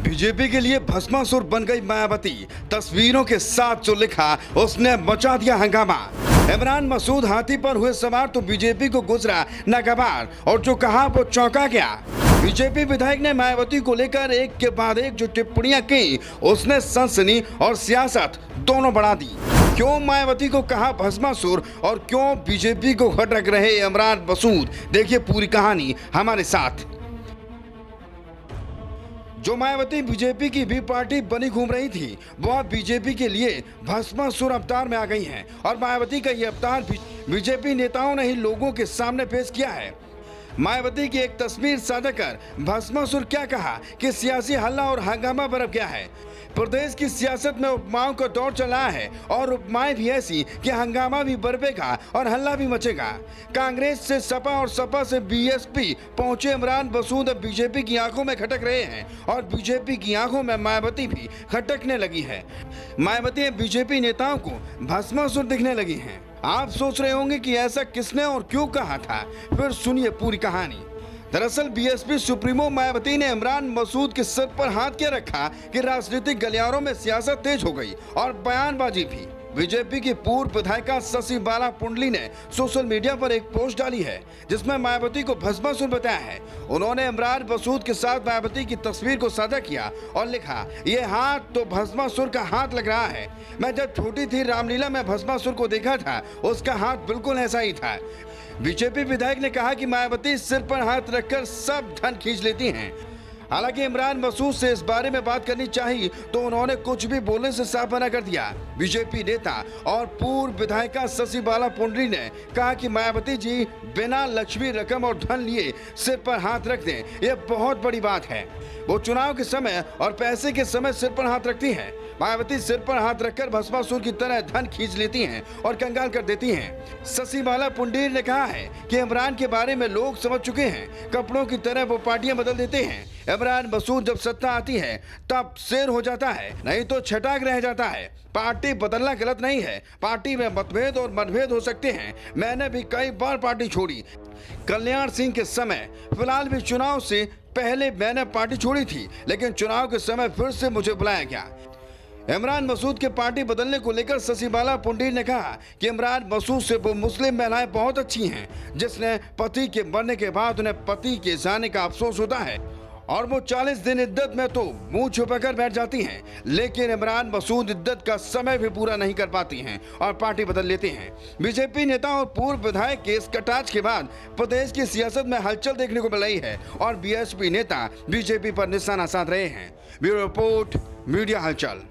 BJP के लिए भस्मासुर बन गई मायावती। तस्वीरों के साथ जो लिखा उसने मचा दिया हंगामा। इमरान मसूद हाथी पर हुए सवार तो बीजेपी को गुजरा नागवार और जो कहा वो चौंका गया। बीजेपी विधायक ने मायावती को लेकर एक के बाद एक जो टिप्पणियां की उसने सनसनी और सियासत दोनों बढ़ा दी। क्यों मायावती को कहा भस्मासुर और क्यों बीजेपी को खटक रहे इमरान मसूद, देखिए पूरी कहानी हमारे साथ। जो मायावती बीजेपी की भी पार्टी बनी घूम रही थी वो अब बीजेपी के लिए भस्मासुर अवतार में आ गई हैं और मायावती का ये अवतार बीजेपी नेताओं ने ही लोगों के सामने पेश किया है। मायावती की एक तस्वीर साझा कर भस्मासुर क्या कहा कि सियासी हल्ला और हंगामा बरप गया है। प्रदेश की सियासत में उपमाओं का दौर चला है और उपमाएं भी ऐसी कि हंगामा भी बरपेगा और हल्ला भी मचेगा। कांग्रेस से सपा और सपा से बीएसपी पहुंचे इमरान मसूद अब बीजेपी की आंखों में खटक रहे हैं और बीजेपी की आंखों में मायावती भी खटकने लगी है। मायावती बीजेपी नेताओं को भस्मासुर दिखने लगी हैं। आप सोच रहे होंगे कि ऐसा किसने और क्यों कहा था, फिर सुनिए पूरी कहानी। दरअसल बीएसपी सुप्रीमो मायावती ने इमरान मसूद के सिर पर हाथ क्या रखा कि राजनीतिक गलियारों में सियासत तेज हो गई और बयानबाजी भी। बीजेपी की पूर्व विधायिका शशि बाला पुंडली ने सोशल मीडिया पर एक पोस्ट डाली है जिसमें मायावती को भस्मासुर बताया है। उन्होंने इमरान मसूद के साथ मायावती की तस्वीर को साझा किया और लिखा, ये हाथ तो भस्मासुर का हाथ लग रहा है। मैं जब छोटी थी रामलीला में भस्मासुर को देखा था, उसका हाथ बिल्कुल ऐसा ही था। बीजेपी विधायक ने कहा कि मायावती सिर पर हाथ रखकर सब धन खींच लेती हैं। हालांकि इमरान मसूद से इस बारे में बात करनी चाहिए तो उन्होंने कुछ भी बोलने से साफ मना कर दिया। बीजेपी नेता और पूर्व विधायिका शशि बाला पुंडरी ने कहा कि मायावती जी बिना लक्ष्मी रकम और धन लिए सिर पर हाथ रख दें, यह बहुत बड़ी बात है। वो चुनाव के समय और पैसे के समय सिर पर हाथ रखती हैं। मायावती सिर पर हाथ रखकर भस्मासुर की तरह धन खींच लेती हैं और कंगाल कर देती हैं। शशि बाला पुंडरी ने कहा है कि इमरान के बारे में लोग समझ चुके हैं, कपड़ों की तरह वो पार्टियां बदल देते हैं। इमरान मसूद जब सत्ता आती है तब शेर हो जाता है, नहीं तो छटाक रह जाता है। पार्टी बदलना गलत नहीं है, पार्टी में मतभेद और मतभेद हो सकते हैं। मैंने भी कई बार पार्टी छोड़ी, कल्याण सिंह के समय। फिलहाल भी चुनाव से पहले मैंने पार्टी छोड़ी थी, लेकिन चुनाव के समय फिर से मुझे बुलाया गया। इमरान मसूद के पार्टी बदलने को लेकर शशि बाला पुंडरी ने कहा कि इमरान मसूद से वो मुस्लिम महिलाएं बहुत अच्छी हैं, जिसने पति के मरने के बाद उन्हें पति के जाने का अफसोस होता है और वो 40 दिन इद्दत में तो मुंह छुपाकर बैठ जाती हैं। लेकिन इमरान मसूद इद्दत का समय भी पूरा नहीं कर पाती हैं और पार्टी बदल लेते हैं। बीजेपी नेता और पूर्व विधायक के इस कटाक्ष के बाद प्रदेश की सियासत में हलचल देखने को मिल रही है और बीएसपी नेता बीजेपी पर निशाना साध रहे हैं। ब्यूरो रिपोर्ट, मीडिया हलचल।